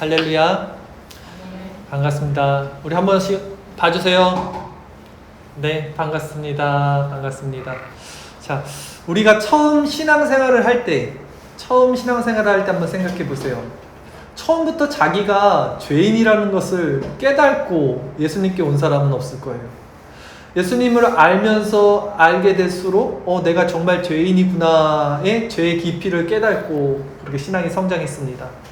할렐루야. 반갑습니다. 우리 한 번씩 봐주세요. 네, 반갑습니다. 반갑습니다. 자, 우리가 처음 신앙생활을 할 때 한번 생각해 보세요. 처음부터 자기가 죄인이라는 것을 깨닫고 예수님께 온 사람은 없을 거예요. 예수님을 알면서 알게 될수록 내가 정말 죄인이구나의 죄의 깊이를 깨닫고 그렇게 신앙이 성장했습니다.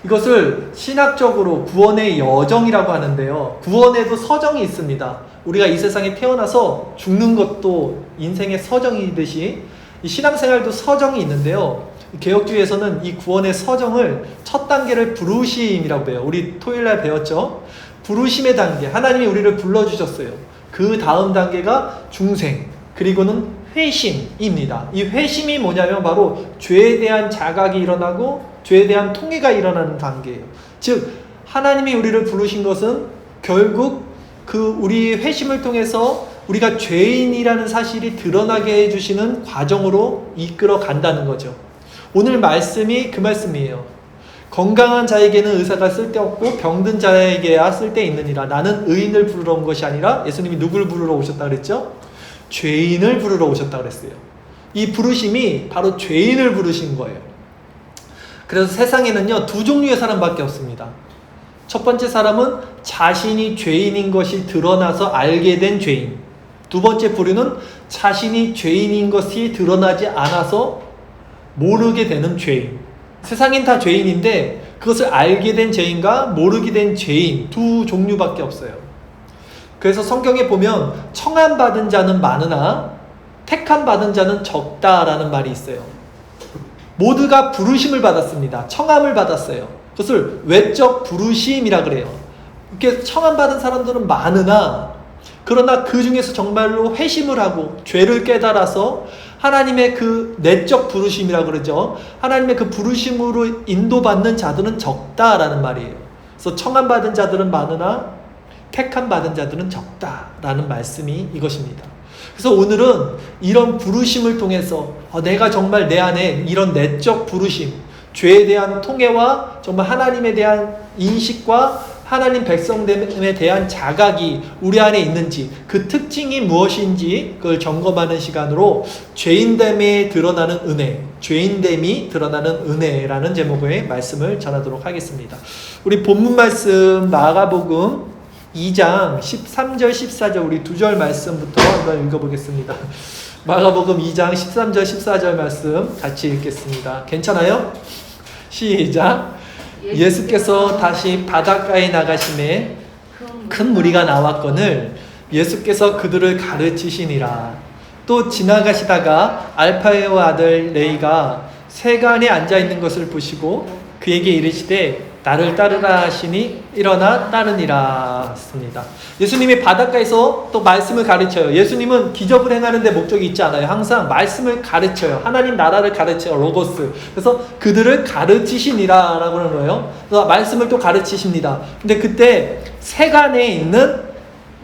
이것을 신학적으로 구원의 여정이라고 하는데요. 구원에도 서정이 있습니다. 우리가 이 세상에 태어나서 죽는 것도 인생의 서정이듯이 이 신앙생활도 서정이 있는데요. 개혁주의에서는 이 구원의 서정을 첫 단계를 부르심이라고 해요. 우리 토요일날 배웠죠? 부르심의 단계. 하나님이 우리를 불러주셨어요. 그 다음 단계가 중생, 그리고는 회심입니다. 이 회심이 뭐냐면 바로 죄에 대한 자각이 일어나고 죄에 대한 통회가 일어나는 단계예요. 즉 하나님이 우리를 부르신 것은 결국 우리 회심을 통해서 우리가 죄인이라는 사실이 드러나게 해주시는 과정으로 이끌어 간다는 거죠. 오늘 말씀이 그 말씀이에요. 건강한 자에게는 의사가 쓸데없고 병든 자에게야 쓸데있느니라. 나는 의인을 부르러 온 것이 아니라, 예수님이 누굴 부르러 오셨다 그랬죠? 죄인을 부르러 오셨다 그랬어요. 이 부르심이 바로 죄인을 부르신 거예요. 그래서 세상에는요, 두 종류의 사람밖에 없습니다. 첫 번째 사람은 자신이 죄인인 것이 드러나서 알게 된 죄인. 두 번째 부류는 자신이 죄인인 것이 드러나지 않아서 모르게 되는 죄인. 세상엔 다 죄인인데 그것을 알게 된 죄인과 모르게 된 죄인, 두 종류밖에 없어요. 그래서 성경에 보면 청함받은 자는 많으나 택함받은 자는 적다라는 말이 있어요. 모두가 부르심을 받았습니다. 청함을 받았어요. 그것을 외적 부르심이라 그래요. 이렇게 청함받은 사람들은 많으나, 그러나 그 중에서 정말로 회심을 하고 죄를 깨달아서 하나님의 그 내적 부르심이라 그러죠. 하나님의 그 부르심으로 인도받는 자들은 적다라는 말이에요. 그래서 청함받은 자들은 많으나 택함받은 자들은 적다라는 말씀이 이것입니다. 그래서 오늘은 이런 부르심을 통해서 내가 정말 내 안에 이런 내적 부르심, 죄에 대한 통회와 정말 하나님에 대한 인식과 하나님 백성됨에 대한 자각이 우리 안에 있는지, 그 특징이 무엇인지 그걸 점검하는 시간으로 죄인됨에 드러나는 은혜, 죄인됨이 드러나는 은혜라는 제목의 말씀을 전하도록 하겠습니다. 우리 본문 말씀 마가복음 2장 13절 14절 우리 두 절 말씀부터 한번 읽어보겠습니다. 마가복음 2장 13절 14절 말씀 같이 읽겠습니다. 괜찮아요? 시작. 예수께서 다시 바닷가에 나가심에 큰 무리가 나왔거늘 예수께서 그들을 가르치시니라. 또 지나가시다가 알파의 아들 레이가 세간에 앉아있는 것을 보시고 그에게 이르시되 나를 따르라 하시니 일어나 따르니라 했습니다. 예수님이 바닷가에서 또 말씀을 가르쳐요. 예수님은 기적을 행하는 데 목적이 있지 않아요. 항상 말씀을 가르쳐요. 하나님 나라를 가르쳐요. 로고스. 그래서 그들을 가르치시니라 라고 하는 거예요. 그래서 말씀을 또 가르치십니다. 근데 그때 세간에 있는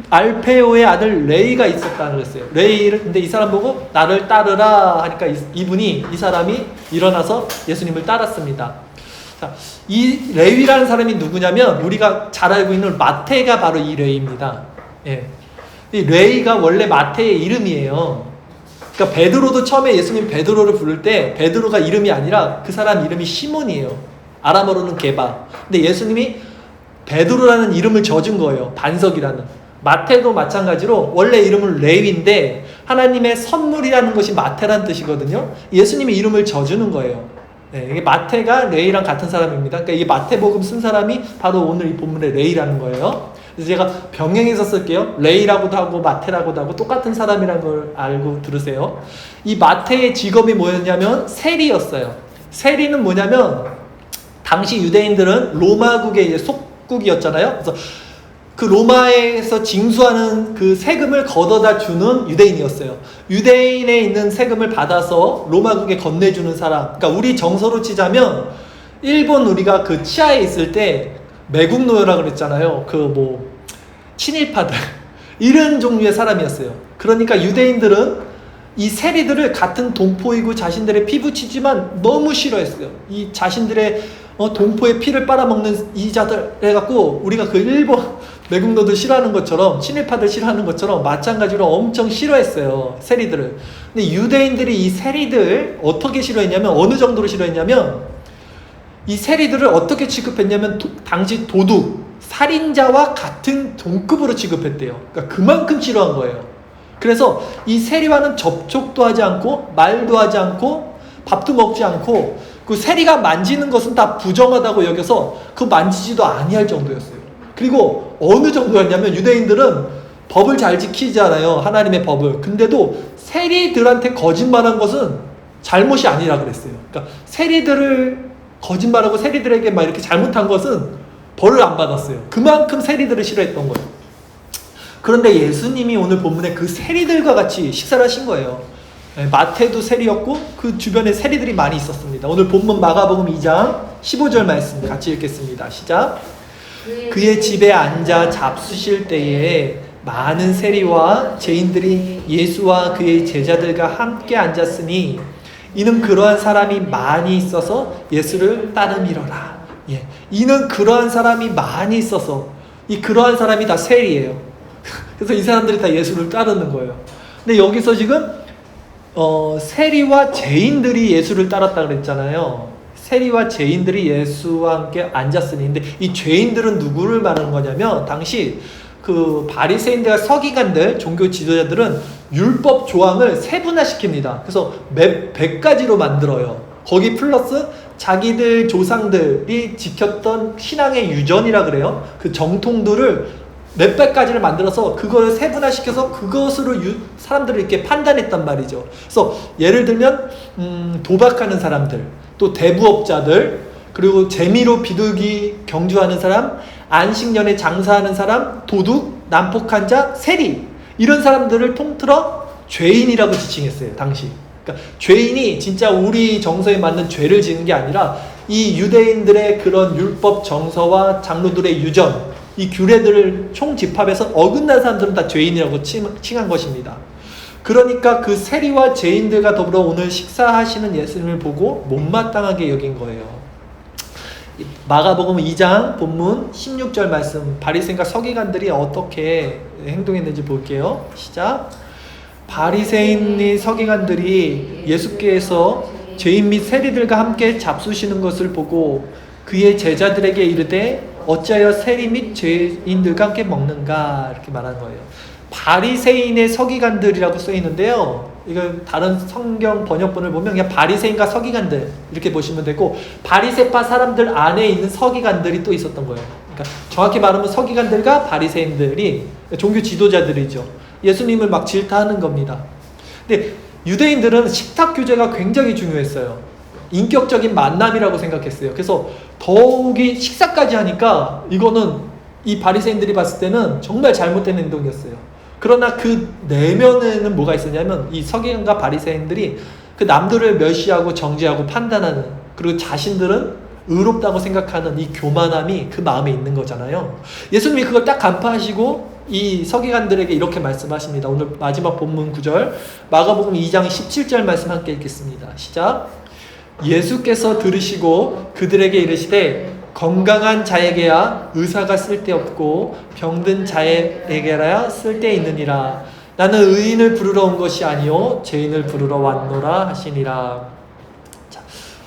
알페오의 아들 레이가 있었다는 거였어요. 레이를, 근데 이 사람 보고 나를 따르라 하니까 이 사람이 일어나서 예수님을 따랐습니다. 자, 이 레위라는 사람이 누구냐면 우리가 잘 알고 있는 마태가 바로 이 레위입니다. 예. 이 레위가 원래 마태의 이름이에요. 그러니까 베드로도 처음에 예수님 베드로를 부를 때 베드로가 이름이 아니라 그 사람 이름이 시몬이에요. 아람어로는 게바. 근데 예수님이 베드로라는 이름을 져준 거예요. 반석이라는. 마태도 마찬가지로 원래 이름은 레위인데 하나님의 선물이라는 것이 마태라는 뜻이거든요. 예수님이 이름을 져주는 거예요. 네, 이게 마태가 레이랑 같은 사람입니다. 그러니까 이게 마태복음 쓴 사람이 바로 오늘 이 본문의 레이라는 거예요. 그래서 제가 병행해서 쓸게요. 레이라고도 하고 마태라고도 하고 똑같은 사람이라는 걸 알고 들으세요. 이 마태의 직업이 뭐였냐면 세리였어요. 세리는 뭐냐면 당시 유대인들은 로마국의 이제 속국이었잖아요. 그래서 그 로마에서 징수하는 그 세금을 걷어다 주는 유대인이었어요. 유대인에 있는 세금을 받아서 로마국에 건네주는 사람. 그러니까 우리 정서로 치자면 일본 우리가 그 치하에 있을 때 매국노예라 그랬잖아요. 친일파들 이런 종류의 사람이었어요. 그러니까 유대인들은 이 세리들을 같은 동포이고 자신들의 피부치지만 너무 싫어했어요. 이 자신들의 동포의 피를 빨아먹는 이 자들 해갖고 우리가 그 일본 매국노들 싫어하는 것처럼 친일파들 싫어하는 것처럼 마찬가지로 엄청 싫어했어요. 세리들을. 근데 유대인들이 이 세리들 어떻게 싫어했냐면 어느 정도로 싫어했냐면 이 세리들을 어떻게 취급했냐면 당시 도둑, 살인자와 같은 동급으로 취급했대요. 그러니까 그만큼 싫어한 거예요. 그래서 이 세리와는 접촉도 하지 않고 말도 하지 않고 밥도 먹지 않고 그 세리가 만지는 것은 다 부정하다고 여겨서 그 만지지도 아니할 정도였어요. 그리고 어느 정도였냐면 유대인들은 법을 잘 지키잖아요. 하나님의 법을. 근데도 세리들한테 거짓말한 것은 잘못이 아니라 그랬어요. 그러니까 세리들을 거짓말하고 세리들에게 막 이렇게 잘못한 것은 벌을 안 받았어요. 그만큼 세리들을 싫어했던 거예요. 그런데 예수님이 오늘 본문에 그 세리들과 같이 식사를 하신 거예요. 마태도 세리였고 그 주변에 세리들이 많이 있었습니다. 오늘 본문 마가복음 2장 15절 말씀 같이 읽겠습니다. 시작. 그의 집에 앉아 잡수실 때에 많은 세리와 죄인들이 예수와 그의 제자들과 함께 앉았으니 이는 그러한 사람이 많이 있어서 예수를 따름이러라. 예, 이는 그러한 사람이 많이 있어서 이 그러한 사람이 다 세리예요. 그래서 이 사람들이 다 예수를 따르는 거예요. 근데 여기서 지금 세리와 죄인들이 예수를 따랐다 그랬잖아요. 세리와 죄인들이 예수와 함께 앉았으니, 근데 이 죄인들은 누구를 말하는 거냐면 당시 그 바리새인들과 서기관들, 종교 지도자들은 율법 조항을 세분화시킵니다. 그래서 몇 100가지로 만들어요. 거기 플러스 자기들 조상들이 지켰던 신앙의 유전이라 그래요. 그 정통들을 몇백 가지를 만들어서 그걸 세분화시켜서 그것으로 사람들을 이렇게 판단했단 말이죠. 그래서 예를 들면 도박하는 사람들, 또 대부업자들, 그리고 재미로 비둘기 경주하는 사람, 안식년에 장사하는 사람, 도둑, 난폭한 자, 세리, 이런 사람들을 통틀어 죄인이라고 지칭했어요. 당시. 그러니까 죄인이 진짜 우리 정서에 맞는 죄를 지는 게 아니라 이 유대인들의 그런 율법 정서와 장로들의 유전, 이 규례들을 총집합해서 어긋난 사람들은 다 죄인이라고 칭한 것입니다. 그러니까 그 세리와 죄인들과 더불어 오늘 식사하시는 예수님을 보고 못마땅하게 여긴 거예요. 마가복음 2장 본문 16절 말씀, 바리새인과 서기관들이 어떻게 행동했는지 볼게요. 시작. 바리새인의 서기관들이 예수께서 죄인 및 세리들과 함께 잡수시는 것을 보고 그의 제자들에게 이르되 어찌하여 세리 및 죄인들과 함께 먹는가, 이렇게 말하는 거예요. 바리새인의 서기관들이라고 써 있는데요. 이거 다른 성경 번역본을 보면 그냥 바리새인과 서기관들 이렇게 보시면 되고, 바리새파 사람들 안에 있는 서기관들이 또 있었던 거예요. 그러니까 정확히 말하면 서기관들과 바리새인들이 종교 지도자들이죠. 예수님을 막 질타하는 겁니다. 근데 유대인들은 식탁 규제가 굉장히 중요했어요. 인격적인 만남이라고 생각했어요. 그래서 더욱이 식사까지 하니까 이거는 이 바리새인들이 봤을 때는 정말 잘못된 행동이었어요. 그러나 그 내면에는 뭐가 있었냐면 이 서기관과 바리새인들이 그 남들을 멸시하고 정죄하고 판단하는, 그리고 자신들은 의롭다고 생각하는 이 교만함이 그 마음에 있는 거잖아요. 예수님이 그걸 딱 간파하시고 이 서기관들에게 이렇게 말씀하십니다. 오늘 마지막 본문 9절 마가복음 2장 17절 말씀 함께 읽겠습니다. 시작. 예수께서 들으시고 그들에게 이르시되 건강한 자에게야 의사가 쓸데없고 병든 자에게라야 쓸데있느니라. 나는 의인을 부르러 온 것이 아니요 죄인을 부르러 왔노라 하시니라. 자,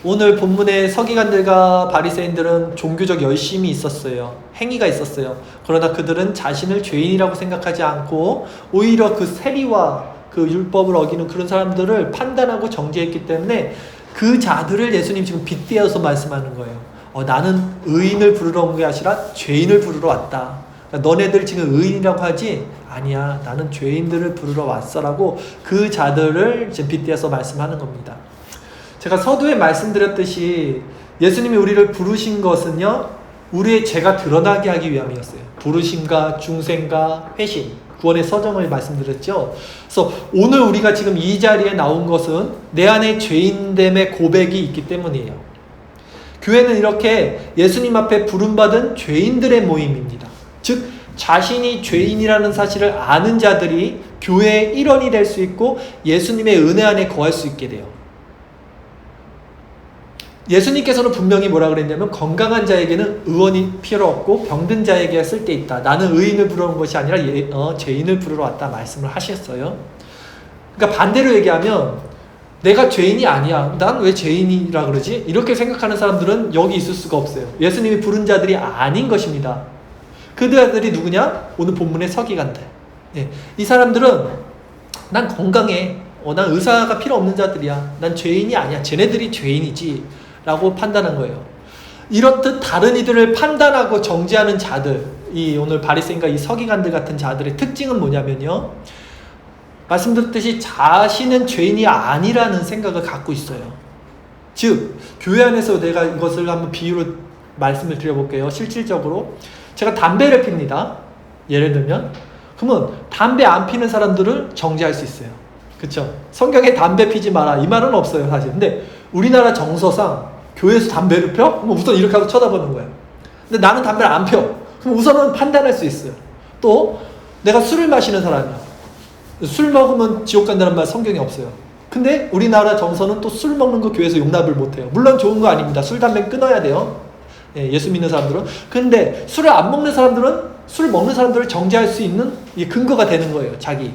오늘 본문의 서기관들과 바리새인들은 종교적 열심이 있었어요. 행위가 있었어요. 그러나 그들은 자신을 죄인이라고 생각하지 않고 오히려 그 세리와 그 율법을 어기는 그런 사람들을 판단하고 정죄했기 때문에 그 자들을 예수님 지금 빗대어서 말씀하는 거예요. 나는 의인을 부르러 온 게 아니라 죄인을 부르러 왔다. 그러니까 너네들 지금 의인이라고 하지? 아니야, 나는 죄인들을 부르러 왔어라고 그 자들을 지금 빗대어서 말씀하는 겁니다. 제가 서두에 말씀드렸듯이 예수님이 우리를 부르신 것은요, 우리의 죄가 드러나게 하기 위함이었어요. 부르심과 중생과 회심, 구원의 서정을 말씀드렸죠. 그래서 오늘 우리가 지금 이 자리에 나온 것은 내 안에 죄인됨의 고백이 있기 때문이에요. 교회는 이렇게 예수님 앞에 부름받은 죄인들의 모임입니다. 즉 자신이 죄인이라는 사실을 아는 자들이 교회의 일원이 될 수 있고 예수님의 은혜 안에 거할 수 있게 돼요. 예수님께서는 분명히 뭐라 그랬냐면 건강한 자에게는 의원이 필요 없고 병든 자에게 쓸 데 있다. 나는 의인을 부르러 온 것이 아니라 죄인을 부르러 왔다 말씀을 하셨어요. 그러니까 반대로 얘기하면 내가 죄인이 아니야. 난 왜 죄인이라 그러지? 이렇게 생각하는 사람들은 여기 있을 수가 없어요. 예수님이 부른 자들이 아닌 것입니다. 그들이 누구냐? 오늘 본문의 서기관들. 예. 이 사람들은 난 건강해. 난 의사가 필요 없는 자들이야. 난 죄인이 아니야. 쟤네들이 죄인이지. 라고 판단한 거예요. 이렇듯 다른 이들을 판단하고 정죄하는 자들, 이 오늘 바리새인과 이 서기관들 같은 자들의 특징은 뭐냐면요. 말씀드렸듯이 자신은 죄인이 아니라는 생각을 갖고 있어요. 즉, 교회 안에서 내가 이것을 한번 비유로 말씀을 드려볼게요. 실질적으로. 제가 담배를 핍니다. 예를 들면. 그러면 담배 안 피는 사람들을 정죄할 수 있어요. 그쵸? 성경에 담배 피지 마라. 이 말은 없어요, 사실. 근데 우리나라 정서상 교회에서 담배를 펴? 그럼 우선 이렇게 하고 쳐다보는 거예요. 근데 나는 담배를 안 펴. 그럼 우선은 판단할 수 있어요. 또 내가 술을 마시는 사람이야. 술 먹으면 지옥 간다는 말 성경에 없어요. 근데 우리나라 정서는 또 술 먹는 거 교회에서 용납을 못해요. 물론 좋은 거 아닙니다. 술, 담배 끊어야 돼요. 예수 믿는 사람들은. 근데 술을 안 먹는 사람들은 술 먹는 사람들을 정죄할 수 있는 근거가 되는 거예요. 자기.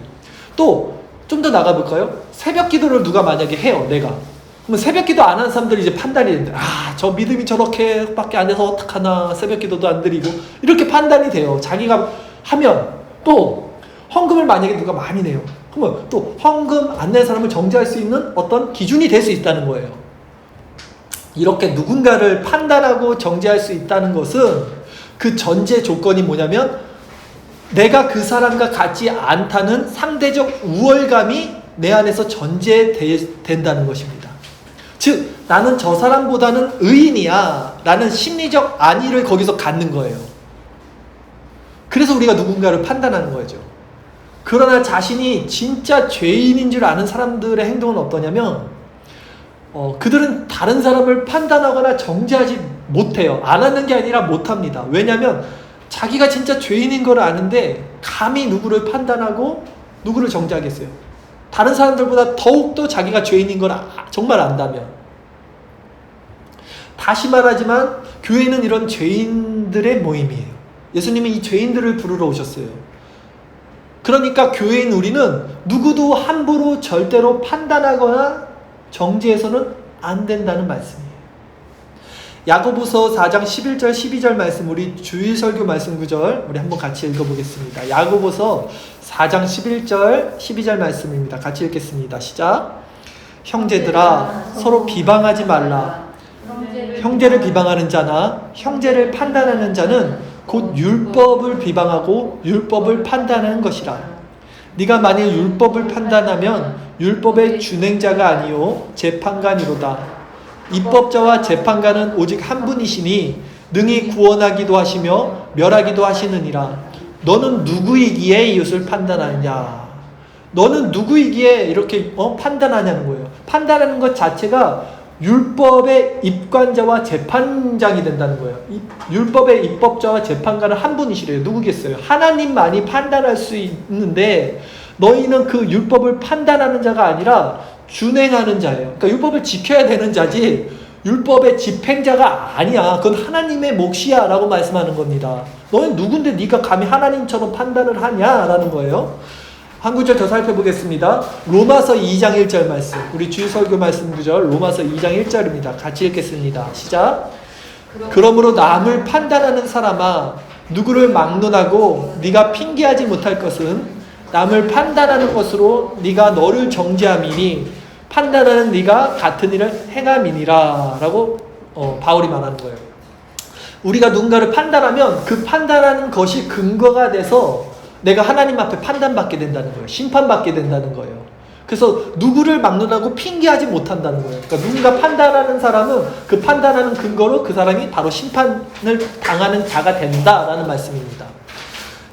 또 좀 더 나가볼까요? 새벽 기도를 누가 만약에 해요. 내가. 그러면 새벽 기도 안 하는 사람들이 이제 판단이 된다. 저 믿음이 저렇게 밖에 안 돼서 어떡하나. 새벽 기도도 안 드리고. 이렇게 판단이 돼요. 자기가 하면. 또 헌금을 만약에 누가 많이 내요. 그러면 또 헌금 안 낸 사람을 정죄할 수 있는 어떤 기준이 될 수 있다는 거예요. 이렇게 누군가를 판단하고 정죄할 수 있다는 것은 그 전제 조건이 뭐냐면 내가 그 사람과 같지 않다는 상대적 우월감이 내 안에서 전제된다는 것입니다. 즉 나는 저 사람보다는 의인이야 라는 심리적 안위를 거기서 갖는 거예요. 그래서 우리가 누군가를 판단하는 거죠. 그러나 자신이 진짜 죄인인 줄 아는 사람들의 행동은 어떠냐면 그들은 다른 사람을 판단하거나 정죄하지 못해요. 안 하는 게 아니라 못합니다. 왜냐하면 자기가 진짜 죄인인 걸 아는데 감히 누구를 판단하고 누구를 정죄하겠어요. 다른 사람들보다 더욱더 자기가 죄인인 걸 정말 안다면. 다시 말하지만 교회는 이런 죄인들의 모임이에요. 예수님이 이 죄인들을 부르러 오셨어요. 그러니까 교회인 우리는 누구도 함부로 절대로 판단하거나 정죄해서는 안 된다는 말씀이에요. 야고보서 4장 11절 12절 말씀, 우리 주일 설교 말씀 구절 우리 한번 같이 읽어보겠습니다. 야고보서 4장 11절 12절 말씀입니다. 같이 읽겠습니다. 시작. 형제들아 서로 비방하지 말라. 형제를 비방하는 자나 형제를 판단하는 자는 곧 율법을 비방하고 율법을 판단하는 것이라. 네가 만일 율법을 판단하면 율법의 준행자가 아니요 재판관이로다. 입법자와 재판관은 오직 한 분이시니 능히 구원하기도 하시며 멸하기도 하시느니라. 너는 누구이기에 이웃을 판단하느냐? 너는 누구이기에 이렇게 판단하냐는 거예요. 판단하는 것 자체가 율법의 입관자와 재판장이 된다는 거예요. 율법의 입법자와 재판관은 한 분이시래요. 누구겠어요? 하나님만이 판단할 수 있는데 너희는 그 율법을 판단하는 자가 아니라 준행하는 자예요. 그러니까 율법을 지켜야 되는 자지 율법의 집행자가 아니야. 그건 하나님의 몫이야 라고 말씀하는 겁니다. 너는 누군데 네가 감히 하나님처럼 판단을 하냐 라는 거예요. 한 구절 더 살펴보겠습니다. 로마서 2장 1절 말씀, 우리 주일설교 말씀 구절 로마서 2장 1절입니다. 같이 읽겠습니다. 시작. 그러므로 남을 판단하는 사람아 누구를 막론하고 네가 핑계하지 못할 것은 남을 판단하는 것으로 네가 너를 정죄함이니 판단하는 네가 같은 일을 행함이니라 라고 바울이 말하는 거예요. 우리가 누군가를 판단하면 그 판단하는 것이 근거가 돼서 내가 하나님 앞에 판단받게 된다는 거예요. 심판받게 된다는 거예요. 그래서 누구를 막론하고 핑계하지 못한다는 거예요. 그러니까 누군가 판단하는 사람은 그 판단하는 근거로 그 사람이 바로 심판을 당하는 자가 된다라는 말씀입니다.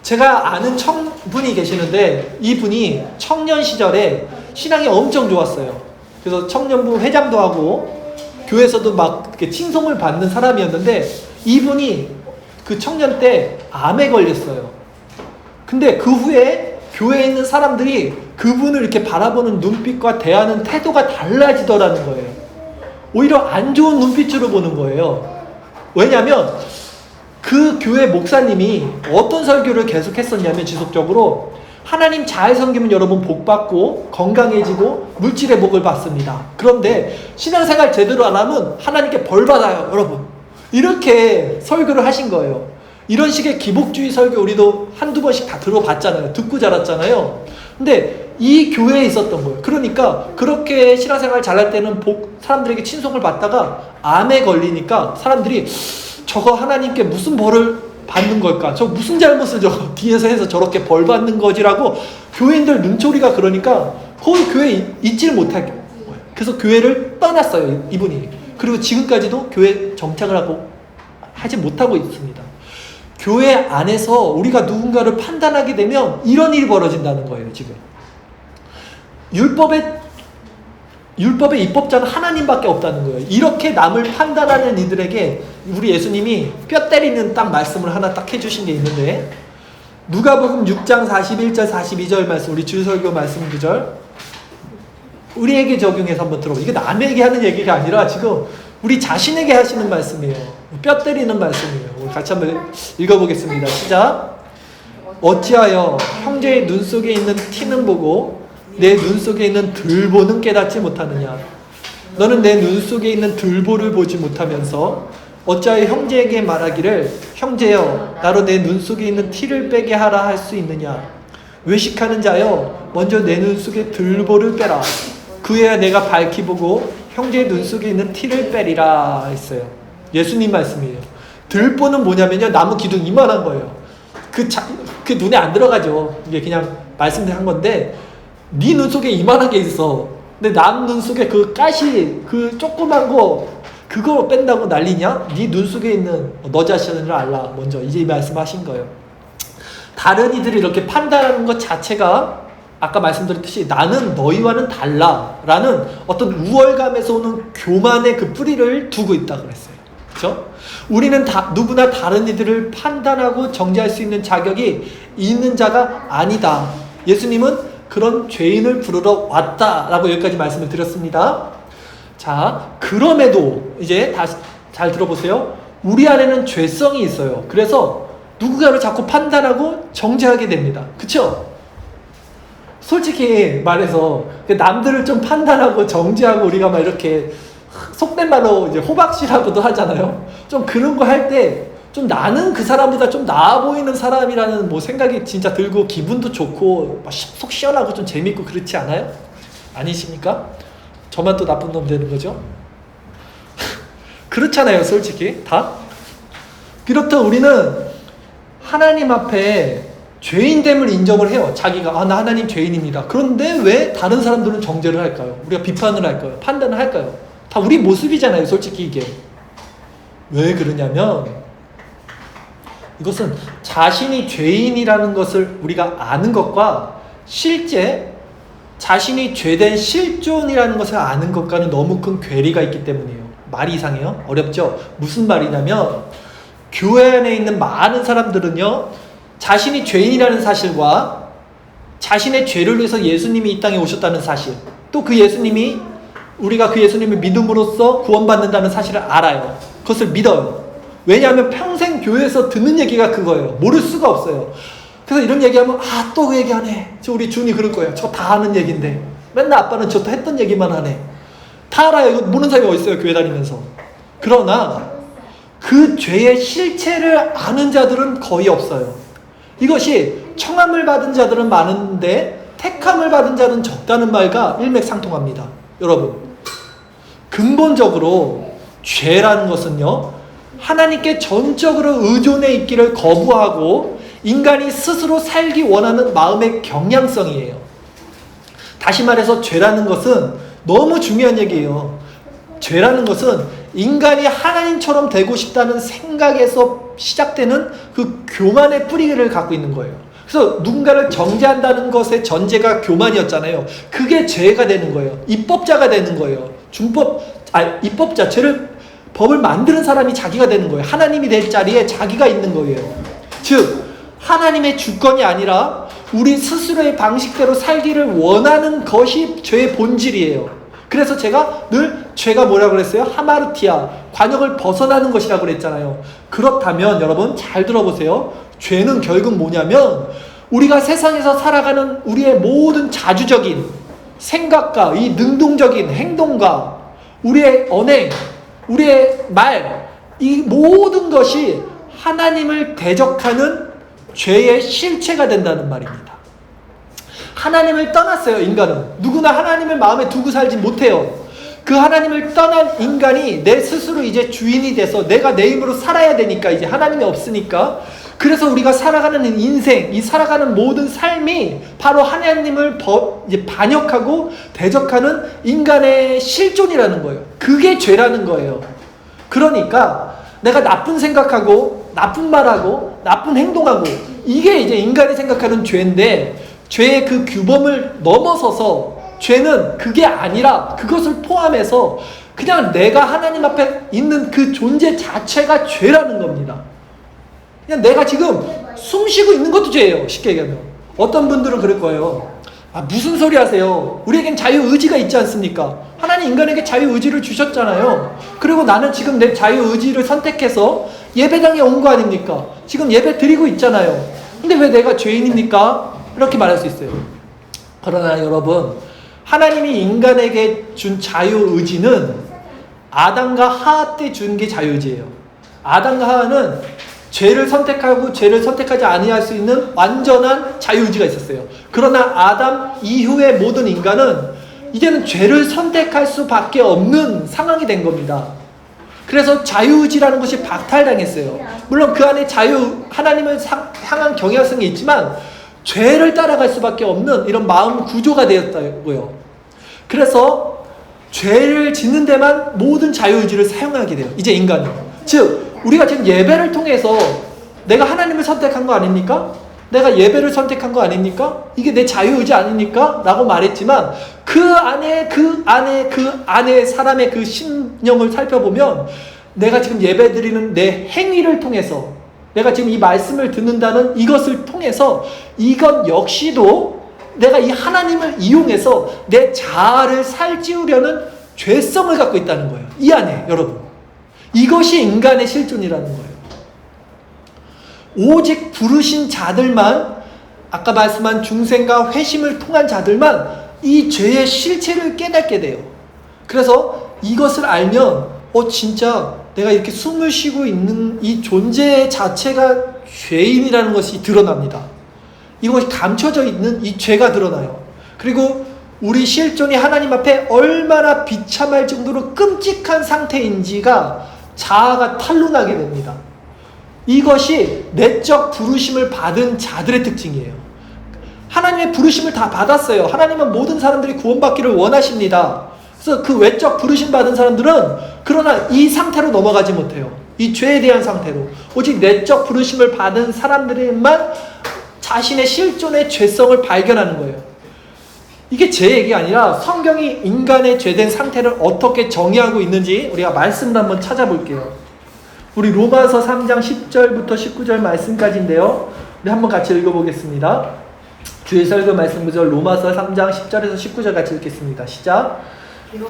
제가 아는 분이 계시는데 이분이 청년 시절에 신앙이 엄청 좋았어요. 그래서 청년부 회장도 하고 교회에서도 막 이렇게 칭송을 받는 사람이었는데 이분이 그 청년 때 암에 걸렸어요. 근데 그 후에 교회에 있는 사람들이 그분을 이렇게 바라보는 눈빛과 대하는 태도가 달라지더라는 거예요. 오히려 안 좋은 눈빛으로 보는 거예요. 왜냐하면 그 교회 목사님이 어떤 설교를 계속 했었냐면 지속적으로 하나님 잘 섬기면 여러분 복 받고 건강해지고 물질의 복을 받습니다. 그런데 신앙생활 제대로 안 하면 하나님께 벌 받아요, 여러분. 이렇게 설교를 하신 거예요. 이런 식의 기복주의 설교 우리도 한두 번씩 다 들어봤잖아요. 듣고 자랐잖아요. 근데 이 교회에 있었던 거예요. 그러니까 그렇게 신앙생활 잘할 때는 사람들에게 친송을 받다가 암에 걸리니까 사람들이 저거 하나님께 무슨 벌을 받는 걸까? 저 무슨 잘못을 저 뒤에서 해서 저렇게 벌 받는 거지라고 교인들 눈초리가 그러니까 거의 교회에 있지를 못할 거예요. 그래서 교회를 떠났어요, 이분이. 그리고 지금까지도 교회 정착을 하지 못하고 있습니다. 교회 안에서 우리가 누군가를 판단하게 되면 이런 일이 벌어진다는 거예요, 지금. 율법의 입법자는 하나님밖에 없다는 거예요. 이렇게 남을 판단하는 이들에게 우리 예수님이 뼈 때리는 딱 말씀을 하나 딱 해주신 게 있는데, 누가복음 6장 41절 42절 말씀, 우리 주설교 말씀 구절 우리에게 적용해서 한번 들어보세요. 이게 남에게 하는 얘기가 아니라 지금 우리 자신에게 하시는 말씀이에요. 뼈 때리는 말씀이에요. 우리 같이 한번 읽어보겠습니다. 시작. 어찌하여 형제의 눈 속에 있는 티는 보고 내 눈 속에 있는 들보는 깨닫지 못하느냐. 너는 내 눈 속에 있는 들보를 보지 못하면서 어찌하여 형제에게 말하기를 형제여 나로 내 눈 속에 있는 티를 빼게 하라 할 수 있느냐. 외식하는 자여 먼저 내 눈 속에 들보를 빼라. 그래야 내가 밝히 보고 형제의 눈 속에 있는 티를 빼리라 했어요. 예수님 말씀이에요. 들보는 뭐냐면요, 나무 기둥 이만한 거예요. 그 눈에 안 들어가죠. 이게 그냥 말씀드린 건데, 네 눈 속에 이만한 게 있어. 근데 남 눈 속에 그 가시, 그 조그만 거, 그거 뺀다고 난리냐? 네 눈 속에 있는 너 자신을 알라. 먼저 이제 이 말씀하신 거예요. 다른 이들이 이렇게 판단하는 것 자체가 아까 말씀드렸듯이 나는 너희와는 달라 라는 어떤 우월감에서 오는 교만의 그 뿌리를 두고 있다 그랬어요. 그렇죠? 우리는 누구나 다른 이들을 판단하고 정죄할 수 있는 자격이 있는 자가 아니다. 예수님은 그런 죄인을 부르러 왔다라고 여기까지 말씀을 드렸습니다. 자, 그럼에도 이제 다시 잘 들어보세요. 우리 안에는 죄성이 있어요. 그래서 누군가를 자꾸 판단하고 정죄하게 됩니다. 그렇죠? 솔직히 말해서 남들을 좀 판단하고 정죄하고 우리가 막 이렇게 속된 말로 이제 호박씨라고도 하잖아요. 좀 그런 거 할 때 좀 나는 그 사람보다 좀 나아 보이는 사람이라는 뭐 생각이 진짜 들고 기분도 좋고 속 시원하고 좀 재밌고 그렇지 않아요? 아니십니까? 저만 또 나쁜 놈 되는 거죠? 그렇잖아요, 솔직히 다. 그렇듯 우리는 하나님 앞에 죄인됨을 인정을 해요. 자기가 나 하나님 죄인입니다. 그런데 왜 다른 사람들은 정죄를 할까요? 우리가 비판을 할까요? 판단을 할까요? 다 우리 모습이잖아요, 솔직히 이게. 왜 그러냐면 이것은 자신이 죄인이라는 것을 우리가 아는 것과 실제 자신이 죄된 실존이라는 것을 아는 것과는 너무 큰 괴리가 있기 때문이에요. 말이 이상해요? 어렵죠? 무슨 말이냐면 교회 안에 있는 많은 사람들은요, 자신이 죄인이라는 사실과 자신의 죄를 위해서 예수님이 이 땅에 오셨다는 사실, 또 그 예수님이 우리가 그 예수님을 믿음으로써 구원받는다는 사실을 알아요. 그것을 믿어요. 왜냐하면 평생 교회에서 듣는 얘기가 그거예요. 모를 수가 없어요. 그래서 이런 얘기하면 또 그 얘기하네. 우리 준이 그럴 거예요. 저 다 아는 얘기인데 맨날 아빠는 저 다 했던 얘기만 하네. 다 알아요. 이거 모르는 사람이 어디 있어요, 교회 다니면서. 그러나 그 죄의 실체를 아는 자들은 거의 없어요. 이것이 청함을 받은 자들은 많은데 택함을 받은 자는 적다는 말과 일맥상통합니다. 여러분, 근본적으로 죄라는 것은요, 하나님께 전적으로 의존해 있기를 거부하고 인간이 스스로 살기 원하는 마음의 경향성이에요. 다시 말해서 죄라는 것은 너무 중요한 얘기예요. 죄라는 것은 인간이 하나님처럼 되고 싶다는 생각에서 시작되는 그 교만의 뿌리를 갖고 있는 거예요. 그래서 누군가를 정죄한다는 것의 전제가 교만이었잖아요. 그게 죄가 되는 거예요. 입법자가 되는 거예요. 입법자, 법을 만드는 사람이 자기가 되는 거예요. 하나님이 될 자리에 자기가 있는 거예요. 즉 하나님의 주권이 아니라 우리 스스로의 방식대로 살기를 원하는 것이 죄의 본질이에요. 그래서 제가 늘 죄가 뭐라고 그랬어요? 하마르티아, 관역을 벗어나는 것이라고 그랬잖아요. 그렇다면 여러분 잘 들어보세요. 죄는 결국 뭐냐면 우리가 세상에서 살아가는 우리의 모든 자주적인 생각과 이 능동적인 행동과 우리의 언행, 우리의 말, 이 모든 것이 하나님을 대적하는 죄의 실체가 된다는 말입니다. 하나님을 떠났어요. 인간은 누구나 하나님을 마음에 두고 살지 못해요. 그 하나님을 떠난 인간이 내 스스로 이제 주인이 돼서 내가 내 힘으로 살아야 되니까, 이제 하나님이 없으니까, 그래서 우리가 살아가는 인생, 이 살아가는 모든 삶이 바로 하나님을 이제 반역하고 대적하는 인간의 실존이라는 거예요. 그게 죄라는 거예요. 그러니까 내가 나쁜 생각하고 나쁜 말하고 나쁜 행동하고, 이게 이제 인간이 생각하는 죄인데, 죄의 그 규범을 넘어서서 죄는 그게 아니라 그것을 포함해서 그냥 내가 하나님 앞에 있는 그 존재 자체가 죄라는 겁니다. 그냥 내가 지금 숨 쉬고 있는 것도 죄예요. 쉽게 얘기하면. 어떤 분들은 그럴 거예요. 아, 무슨 소리 하세요? 우리에겐 자유의지가 있지 않습니까? 하나님 인간에게 자유의지를 주셨잖아요. 그리고 나는 지금 내 자유의지를 선택해서 예배당에 온 거 아닙니까? 지금 예배 드리고 있잖아요. 근데 왜 내가 죄인입니까? 이렇게 말할 수 있어요. 그러나 여러분, 하나님이 인간에게 준 자유의지는 아담과 하하 때 준 게 자유의지예요. 아담과 하하는 죄를 선택하고 죄를 선택하지 아니할 수 있는 완전한 자유의지가 있었어요. 그러나 아담 이후의 모든 인간은 이제는 죄를 선택할 수밖에 없는 상황이 된 겁니다. 그래서 자유의지라는 것이 박탈당했어요. 물론 그 안에 하나님을 향한 경향성이 있지만 죄를 따라갈 수밖에 없는 이런 마음 구조가 되었다고요. 그래서 죄를 짓는 데만 모든 자유의지를 사용하게 돼요. 이제 인간이. 즉 우리가 지금 예배를 통해서 내가 하나님을 선택한 거 아닙니까? 내가 예배를 선택한 거 아닙니까? 이게 내 자유의지 아닙니까? 라고 말했지만 그 안에 사람의 그 심령을 살펴보면 내가 지금 예배 드리는 내 행위를 통해서, 내가 지금 이 말씀을 듣는다는 이것을 통해서 이것 역시도 내가 이 하나님을 이용해서 내 자아를 살찌우려는 죄성을 갖고 있다는 거예요. 이 안에 여러분. 이것이 인간의 실존이라는 거예요. 오직 부르신 자들만, 아까 말씀한 중생과 회심을 통한 자들만 이 죄의 실체를 깨닫게 돼요. 그래서 이것을 알면 진짜 내가 이렇게 숨을 쉬고 있는 이 존재 자체가 죄인이라는 것이 드러납니다. 이것이 감춰져 있는 이 죄가 드러나요. 그리고 우리 실존이 하나님 앞에 얼마나 비참할 정도로 끔찍한 상태인지가 자아가 탄로나게 됩니다. 이것이 내적 부르심을 받은 자들의 특징이에요. 하나님의 부르심을 다 받았어요. 하나님은 모든 사람들이 구원받기를 원하십니다. 그래서 그 외적 부르심 받은 사람들은 그러나 이 상태로 넘어가지 못해요. 이 죄에 대한 상태로. 오직 내적 부르심을 받은 사람들만 자신의 실존의 죄성을 발견하는 거예요. 이게 제 얘기가 아니라 성경이 인간의 죄된 상태를 어떻게 정의하고 있는지 우리가 말씀을 한번 찾아볼게요. 우리 로마서 3장 10절부터 19절 말씀까지인데요. 우리 한번 같이 읽어보겠습니다. 주의 설교 말씀 구절 로마서 3장 10절에서 19절 같이 읽겠습니다. 시작.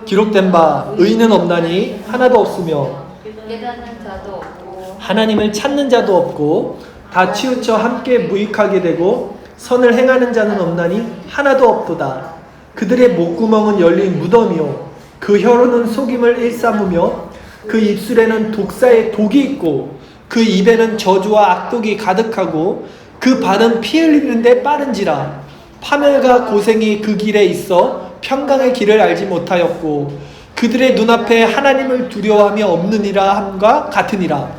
기록된 바 의인은 없나니 하나도 없으며 깨닫는 자도 없고 하나님을 찾는 자도 없고 다 치우쳐 함께 무익하게 되고 선을 행하는 자는 없나니 하나도 없도다. 그들의 목구멍은 열린 무덤이요 그 혀로는 속임을 일삼으며 그 입술에는 독사의 독이 있고 그 입에는 저주와 악독이 가득하고 그 발은 피 흘리는 데 빠른지라. 파멸과 고생이 그 길에 있어 평강의 길을 알지 못하였고 그들의 눈앞에 하나님을 두려워하며 없느니라 함과 같으니라.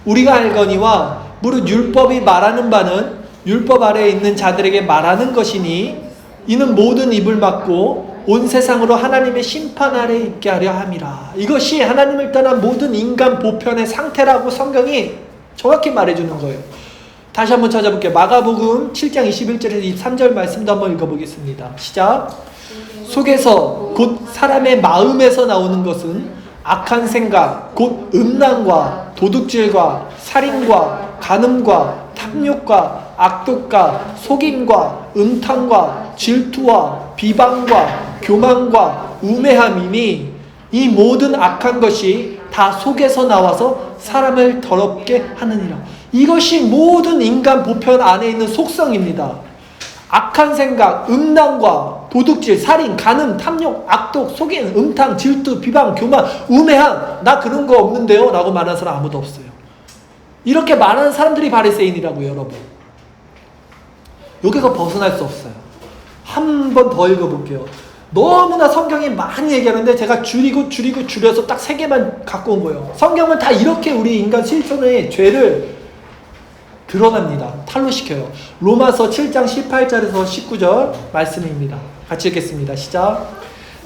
우리가 알거니와 무릇 율법이 말하는 바는 율법 아래에 있는 자들에게 말하는 것이니 이는 모든 입을 막고 온 세상으로 하나님의 심판 아래에 있게 하려 함이라. 이것이 하나님을 떠난 모든 인간 보편의 상태라고 성경이 정확히 말해주는 거예요. 다시 한번 찾아볼게요. 마가복음 7장 21절에서 23절 말씀도 한번 읽어보겠습니다. 시작. 속에서 곧 사람의 마음에서 나오는 것은 악한 생각, 곧 음란과 도둑질과 살인과 간음과 탐욕과 악독과 속임과 음탕과 질투와 비방과 교만과 우매함이니 이 모든 악한 것이 다 속에서 나와서 사람을 더럽게 하느니라. 이것이 모든 인간 보편 안에 있는 속성입니다. 악한 생각, 음란과 도둑질, 살인, 간음, 탐욕, 악독, 속임, 음탕, 질투, 비방, 교만, 우매함, 나 그런 거 없는데요? 라고 말하는 사람 아무도 없어요. 이렇게 말하는 사람들이 바리새인이라고요, 여러분. 여기서 벗어날 수 없어요. 한 번 더 읽어볼게요. 너무나 성경이 많이 얘기하는데 제가 줄여서 딱 3개만 갖고 온 거예요. 성경은 다 이렇게 우리 인간 실존의 죄를 드러납니다. 탄로시켜요. 로마서 7장 18절에서 19절 말씀입니다. 같이 읽겠습니다. 시작.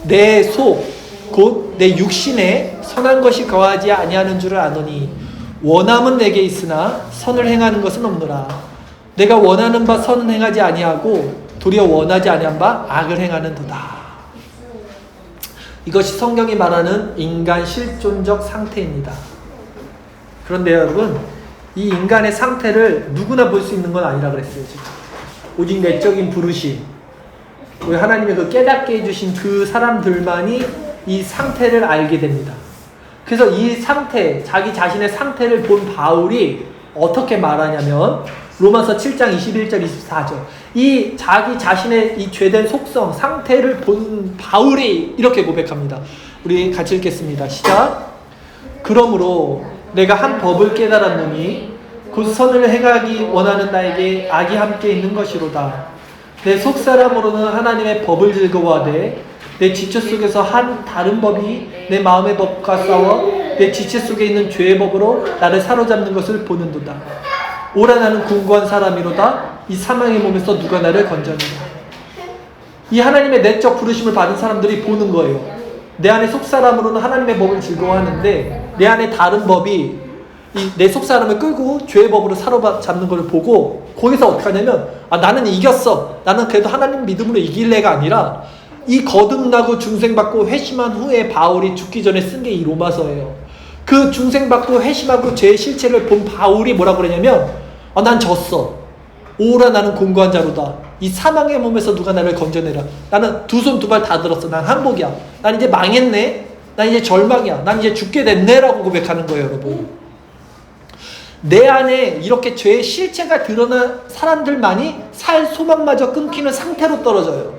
내 속 곧 내 육신에 선한 것이 거하지 아니하는 줄을 아노니 원함은 내게 있으나 선을 행하는 것은 없노라. 내가 원하는 바 선은 행하지 아니하고 도리어 원하지 아니한 바 악을 행하는도다. 이것이 성경이 말하는 인간 실존적 상태입니다. 그런데 여러분, 이 인간의 상태를 누구나 볼 수 있는 건 아니라 그랬어요. 지금. 오직 내적인 부르심, 우리 하나님의 그 깨닫게 해주신 그 사람들만이 이 상태를 알게 됩니다. 그래서 이 상태, 자기 자신의 상태를 본 바울이 어떻게 말하냐면 로마서 7장 21절 24절, 이 자기 자신의 이 죄된 속성, 상태를 본 바울이 이렇게 고백합니다. 우리 같이 읽겠습니다. 시작. 그러므로 내가 한 법을 깨달았노니 곧 선을 행하기 원하는 나에게 악이 함께 있는 것이로다. 내 속사람으로는 하나님의 법을 즐거워하되 내 지체 속에서 한 다른 법이 내 마음의 법과 싸워 내 지체 속에 있는 죄의 법으로 나를 사로잡는 것을 보는도다. 오라 나는 궁고한 사람이로다. 이 사망의 몸에서 누가 나를 건져내라. 이 하나님의 내적 부르심을 받은 사람들이 보는 거예요. 내 안에 속사람으로는 하나님의 법을 즐거워하는데 내 안에 다른 법이 내 속사람을 끌고 죄의 법으로 사로잡는 걸 보고 거기서 어떻게 하냐면 나는 이겼어. 나는 그래도 하나님 믿음으로 이길래가 아니라 이 거듭나고 중생받고 회심한 후에 바울이 죽기 전에 쓴 게 이 로마서예요. 그 중생받고 회심하고 죄의 실체를 본 바울이 뭐라고 그러냐면 난 졌어. 오라 나는 공고한 자로다. 이 사망의 몸에서 누가 나를 건져내라. 나는 두 손 두 발 다 들었어. 난 항복이야. 난 이제 망했네. 난 이제 절망이야. 난 이제 죽게 됐네 라고 고백하는 거예요, 여러분. 내 안에 이렇게 죄의 실체가 드러난 사람들만이 살 소망마저 끊기는 상태로 떨어져요.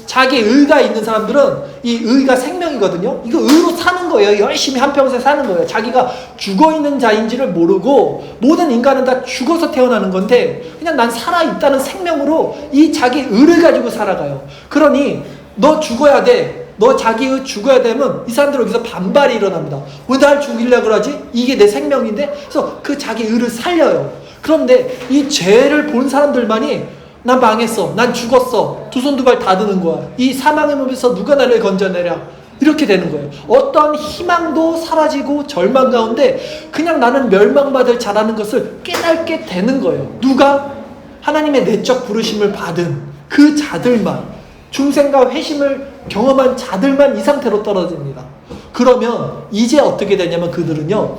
자기 의가 있는 사람들은 이 의가 생명이거든요. 이거 의로 사는 거예요. 열심히 한평생 사는 거예요. 자기가 죽어있는 자인지를 모르고 모든 인간은 다 죽어서 태어나는 건데 그냥 난 살아있다는 생명으로 이 자기 의를 가지고 살아가요. 그러니 너 죽어야 돼. 너 자기 의 죽어야 되면 이 사람들 여기서 반발이 일어납니다. 왜 날 죽이려고 그러지? 이게 내 생명인데? 그래서 그 자기 의를 살려요. 그런데 이 죄를 본 사람들만이 난 망했어. 난 죽었어. 두 손 두 발 다 드는 거야. 이 사망의 몸에서 누가 나를 건져내랴. 이렇게 되는 거예요. 어떤 희망도 사라지고 절망 가운데 그냥 나는 멸망받을 자라는 것을 깨닫게 되는 거예요. 누가? 하나님의 내적 부르심을 받은 그 자들만, 중생과 회심을 경험한 자들만 이 상태로 떨어집니다. 그러면 이제 어떻게 되냐면 그들은요,